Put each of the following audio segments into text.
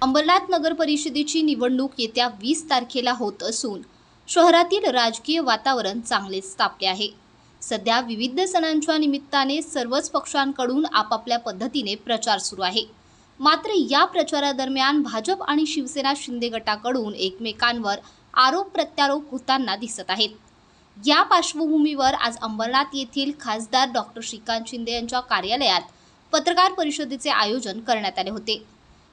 अंबरनाथ नगर परिषदेची निवडणूक येत्या 20 तारखेला होत असून शहरातील राजकीय वातावरण चांगलेच तापले आहे। सध्या विविध सणांच्या निमित्ताने सर्वच पक्षांकडून आपापल्या पद्धतीने प्रचार सुरू आहे। मात्र या प्रचारादरम्यान भाजप आणि शिवसेना शिंदे गटाकडून एकमेकांवर आरोप प्रत्यारोप होताना दिसत आहेत। या पार्श्वभूमीवर आज अंबरनाथ येथील खासदार डॉक्टर श्रीकांत शिंदे यांच्या कार्यालयात पत्रकार परिषदेचे आयोजन करण्यात आले होते।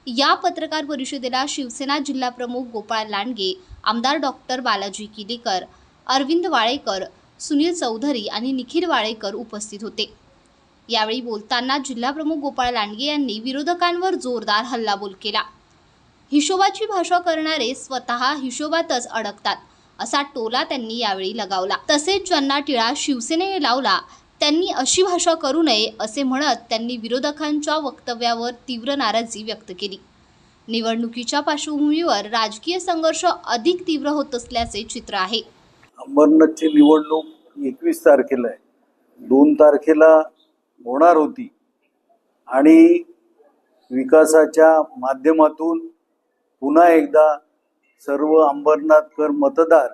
या पत्रकार परिषदेला शिवसेना जिल्हा प्रमुख गोपाळ लांडगे, आमदार डॉक्टर बालाजी किलीकर, अरविंद वाळेकर, सुनील चौधरी आणि निखिल वाळेकर उपस्थित होते। यावेळी बोलताना जिल्हा प्रमुख गोपाळ लांडगे यांनी विरोधकांवर जोरदार हल्लाबोल केला। हिशोबाची भाषा करणारे स्वतः हिशोबातच अडकतात असा टोला त्यांनी यावेळी लगावला। तसेच ज्यांना टिळा शिवसेनेने लावला त्यांनी अशी भाषा करू नये असे म्हणत त्यांनी विरोधकांच्या वक्तव्यावर तीव्र नाराजी व्यक्त केली। निवडणुकीच्या पार्श्वभूमीवर राजकीय संघर्ष अधिक तीव्र होत असल्याचे चित्र आहे। अंबरनाथची निवडणूक 21 तारखेला आहे, 2 तारखेला होणार होती आणि विकासाच्या माध्यमातून पुन्हा एकदा सर्व अंबरनाथकर मतदार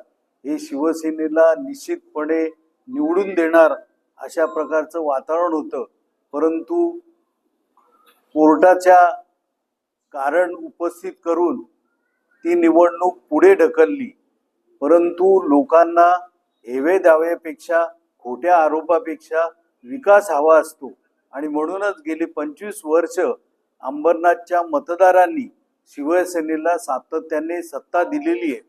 हे शिवसेनेला निश्चितपणे निवडून देणार अशा प्रकारचं वातावरण होतं। परंतु कोर्टाच्या कारण उपस्थित करून ती निवडणूक पुढे ढकलली। परंतु लोकांना हेवे दाव्यापेक्षा, खोट्या आरोपापेक्षा विकास हवा असतो आणि म्हणूनच गेली 25 वर्ष अंबरनाथच्या मतदारांनी शिवसेनेला सातत्याने सत्ता दिलेली आहे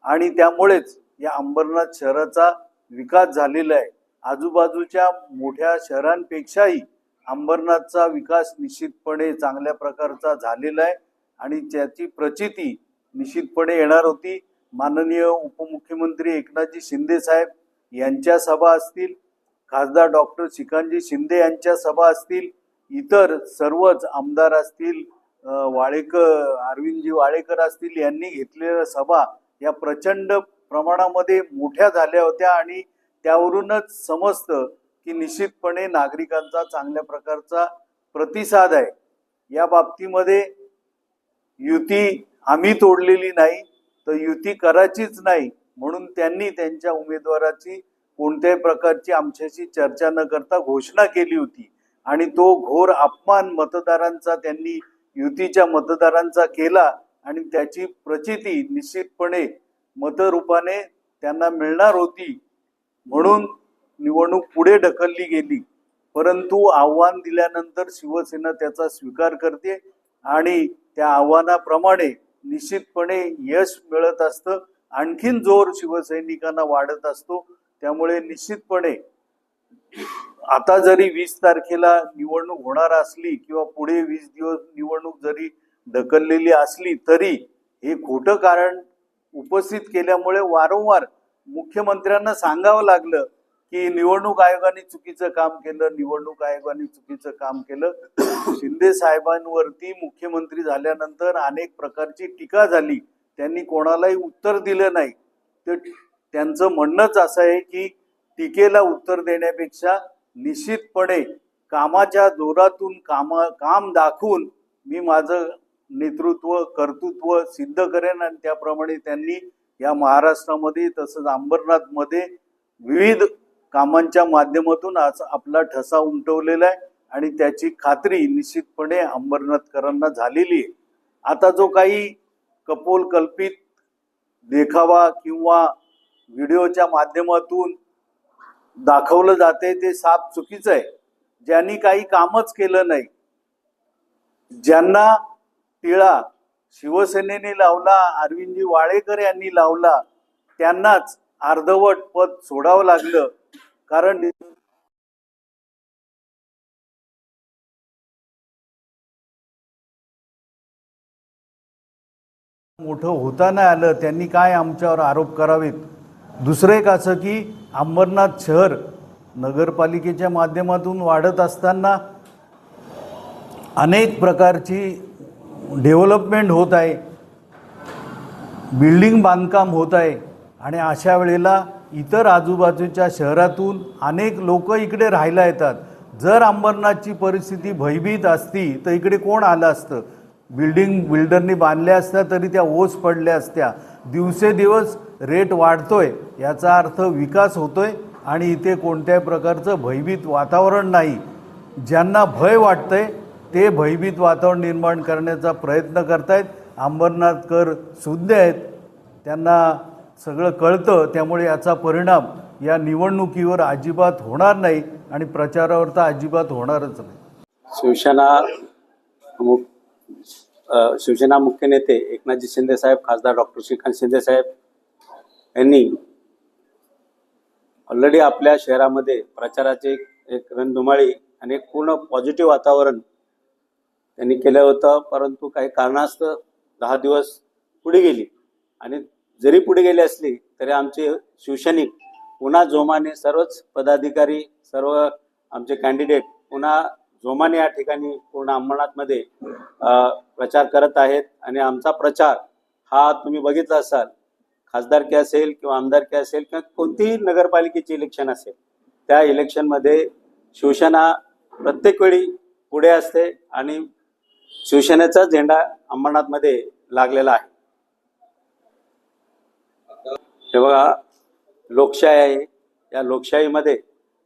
आणि त्यामुळेच या अंबरनाथ शहराचा विकास झालेला आहे। आजूबाजूच्या मोठ्या शहरांपेक्षाही अंबरनाथचा विकास निश्चितपणे चांगल्या प्रकारचा झालेला आहे आणि त्याची प्रचिती निश्चितपणे येणार होती। माननीय उपमुख्यमंत्री एकनाथजी शिंदे साहेब यांच्या सभा असतील, खासदार डॉक्टर श्रीकांतजी शिंदे यांच्या सभा असतील, इतर सर्वच आमदार असतील, अरविंदजी वाळेकर असतील, यांनी घेतलेल्या सभा या प्रचंड प्रमाणामध्ये मोठ्या झाल्या होत्या आणि त्यावरूनच समजतं की निश्चितपणे नागरिकांचा चांगल्या प्रकारचा प्रतिसाद आहे। या बाबतीमध्ये युती आम्ही तोडलेली नाही, तर युती करायचीच नाही म्हणून त्यांनी त्यांच्या उमेदवाराची कोणत्याही प्रकारची आमच्याशी चर्चा न करता घोषणा केली होती आणि तो घोर अपमान मतदारांचा त्यांनी युतीच्या मतदारांचा केला आणि त्याची प्रचिती निश्चितपणे मतरूपाने त्यांना मिळणार होती म्हणून निवडणूक पुढे ढकलली गेली। परंतु आव्हान दिल्यानंतर शिवसेना त्याचा स्वीकार करते आणि त्या आव्हानाप्रमाणे निश्चितपणे यश मिळत असतं, आणखीन जोर शिवसैनिकांना वाढत असतो। त्यामुळे निश्चितपणे आता जरी 20 तारखेला निवडणूक होणार असली किंवा पुढे 20 दिवस निवडणूक जरी ढकललेली असली तरी हे खोटं कारण उपस्थित केल्यामुळे वारंवार मुख्यमंत्र्यांना सांगावं लागलं की निवडणूक आयोगाने चुकीचं काम केलं, निवडणूक आयोगाने चुकीचं काम केलं। शिंदे साहेबांवरती मुख्यमंत्री झाल्यानंतर अनेक प्रकारची टीका झाली, त्यांनी कोणालाही उत्तर दिलं नाही। तर त्यांचं म्हणणंच असं आहे की टीकेला उत्तर देण्यापेक्षा निश्चितपणे कामाच्या जोरातून काम दाखवून मी माझं नेतृत्व कर्तृत्व सिद्ध करेन आणि त्याप्रमाणे त्यांनी या महाराष्ट्रामध्ये तसंच अंबरनाथमध्ये विविध कामांच्या माध्यमातून आज आपला ठसा उमटवलेला आहे आणि त्याची खात्री निश्चितपणे अंबरनाथकरांना झालेली आहे। आता जो काही कपोलकल्पित देखावा किंवा व्हिडिओच्या माध्यमातून दाखवलं जाते ते साफ चुकीचं आहे। ज्यांनी काही कामच केलं नाही, ज्यांना टिळा शिवसेनेने लावला, अरविंदजी वाळेकर यांनी लावला, त्यांनाच अर्धवट पद सोडावं लागलं। कारण मोठं होता नाही आलं, त्यांनी काय आमच्यावर आरोप करावेत। दुसरं एक असं की अंबरनाथ शहर नगरपालिकेच्या माध्यमातून वाढत असताना अनेक प्रकारची डेव्हलपमेंट होत आहे, बिल्डिंग बांधकाम होत आहे आणि अशा वेळेला इतर आजूबाजूच्या शहरातून अनेक लोक इकडे राहायला येतात। जर अंबरनाथची परिस्थिती भयभीत असती तर इकडे कोण आलं असतं? बिल्डरनी बांधल्या असत्या तरी त्या ओस पडल्या असत्या. दिवसेदिवस रेट वाढतोय, याचा अर्थ विकास होतोय आणि इथे कोणत्याही प्रकारचं भयभीत वातावरण नाही. ज्यांना भय वाटतंय ते भयभीत वातावरण निर्माण करण्याचा प्रयत्न करतायत. अंबरनाथकर सुज्ञ आहेत, त्यांना सगळं कळतं, त्यामुळे याचा परिणाम या निवडणुकीवर अजिबात होणार नाही आणि प्रचारावर तर अजिबात होणारच नाही. शिवसेना मुख्य नेते एकनाथजी शिंदे साहेब, खासदार डॉक्टर श्रीकांत शिंदे साहेब यांनी ऑलरेडी आपल्या शहरामध्ये प्रचाराचे एक रणधुमाळी आणि एक पूर्ण पॉझिटिव्ह वातावरण त्यांनी केलं होतं. परंतु काही कारणास्तव 10 दिवस पुढे गेली आणि जरी पुढे गेली असली तरी आमचे शिवसैनिक पुन्हा जोमाने, सर्वच पदाधिकारी, सर्व आमचे कॅन्डिडेट पुन्हा जोमाने या ठिकाणी पूर्ण अंबरनाथमध्ये प्रचार करत आहेत. आणि आमचा प्रचार हा तुम्ही बघितला असाल, खासदारकी असेल किंवा आमदारकी असेल किंवा कोणतीही नगरपालिकेची इलेक्शन असेल, त्या इलेक्शनमध्ये शिवसेना प्रत्येक वेळी पुढे असते आणि शिवसेनेचा झेंडा अंबरनाथमध्ये लागलेला आहे. हे बघा, लोकशाही आहे. या लोकशाहीमध्ये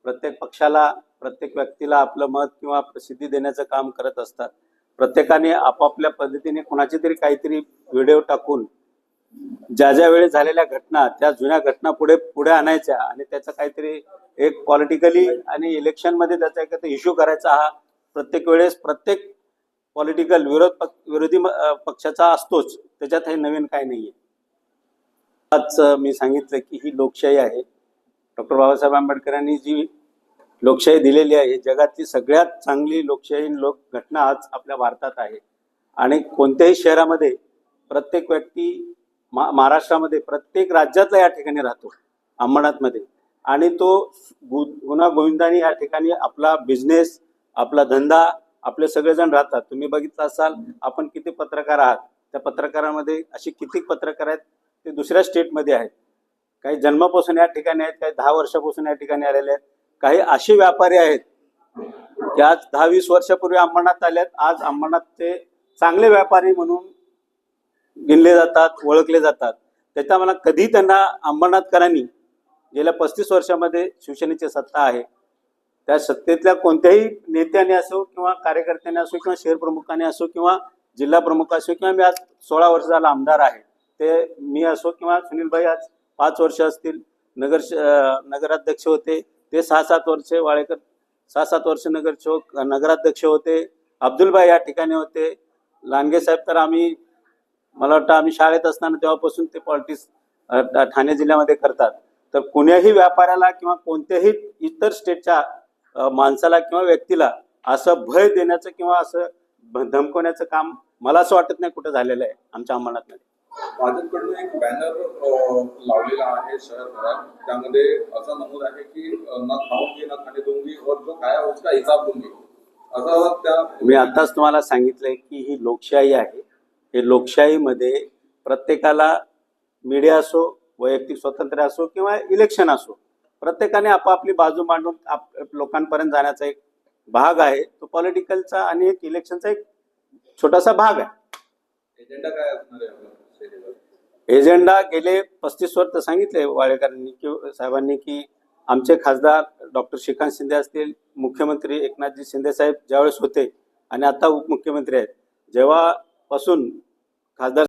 प्रत्येक पक्षाला, प्रत्येक व्यक्तीला आपलं मत किंवा प्रसिद्धी देण्याचं काम करत असतात. प्रत्येकाने आपापल्या पद्धतीने कोणाची तरी काहीतरी व्हिडिओ टाकून ज्या वेळेस झालेल्या घटना, त्या जुन्या घटना पुढे आणायच्या आणि त्याचा काहीतरी एक पॉलिटिकली आणि इलेक्शनमध्ये त्याचा एक इश्यू करायचा. हा प्रत्येक वेळेस प्रत्येक पॉलिटिकल विरोधी पक्षाचा असतोच, त्याच्यात हे नवीन काही नाहीये. आज मी सांगितलं की ही लोकशाही आहे. डॉक्टर बाबासाहेब आंबेडकरांनी जी लोकशाही दिलेली आहे, जगातली सगळ्यात चांगली लोकशाही घटना आज आपल्या भारतात आहे. आणि कोणत्याही शहरामध्ये प्रत्येक व्यक्ती, महाराष्ट्रामध्ये प्रत्येक राज्यातला या ठिकाणी राहतो, अंबरनाथमध्ये, आणि तो गुन्हा गोविंदाने या ठिकाणी आपला बिझनेस, आपला धंदा, आपले सगळेजण राहतात. तुम्ही बघितलं असाल, आपण किती पत्रकार आहात, त्या पत्रकारांमध्ये असे किती पत्रकार आहेत ते दुसऱ्या स्टेटमध्ये आहेत. काही जन्मापासून या ठिकाणी आहेत, काही 10 वर्षापासून या ठिकाणी आलेले आहेत. काही असे व्यापारी आहेत की आज 10-20 वर्षापूर्वी अंबरनाथ आलेत, आज अंबरनाथचे चांगले व्यापारी म्हणून गिनले जातात, ओळखले जातात. त्याच्या मला कधी त्यांना अंबरनाथकरांनी गेल्या 35 वर्षामध्ये शिवसेनेची सत्ता आहे, त्या सत्तेतल्या कोणत्याही नेत्याने असो किंवा कार्यकर्त्याने असो किंवा शहर प्रमुखाने असो किंवा जिल्हा प्रमुख असो किंवा मी आज 16 वर्ष झाला आमदार आहे, ते मी असो किंवा सुनीलभाई आज 5 वर्ष असतील नगराध्यक्ष होते, ते 6-7 वर्ष, वाळेकर 6-7 वर्ष नगराध्यक्ष होते, अब्दुलभाई या ठिकाणी होते, लांडगे साहेब तर मला वाटतं आम्ही शाळेत असताना तेव्हापासून ते पॉलिटिक्स ठाणे जिल्ह्यामध्ये करतात. तर कुण्याही व्यापाऱ्याला किंवा कोणत्याही इतर स्टेटच्या माणसाला किंवा व्यक्तीला असं भय देण्याचं किंवा असं धमकवण्याचं काम मला असं वाटत नाही कुठं झालेलं आहे आमच्या अंबरनाथमध्ये. भाजपकडून एक बॅनर लावलेला आहे शहरभरात, त्यामध्ये असं नमूद आहे की न खाऊंगी न खाने दूंगी और जो खाया उसका हिसाब दूंगी, असं त्या. मी आताच तुम्हाला सांगितलंय की ही लोकशाही आहे. हे लोकशाहीमध्ये प्रत्येकाला, मीडिया असो, वैयक्तिक स्वातंत्र्य असो किंवा इलेक्शन असो, प्रत्येकाने आपापली बाजू मांडून लोकांपर्यंत जाण्याचा एक भाग आहे. तो पॉलिटिकलचा आणि एक इलेक्शनचा एक छोटासा भाग आहे. एजेंडा काय असणार आहे? एजेंडा गेले 35 वर्ष सांगितले वाळेकरांनी की साहेबांनी की आमचे खासदार डॉक्टर श्रीकांत शिंदे असतील, मुख्यमंत्री एकनाथजी शिंदे साहेब ज्यावेळेस होते आणि आता उपमुख्यमंत्री आहेत, जेव्हापासून खासदार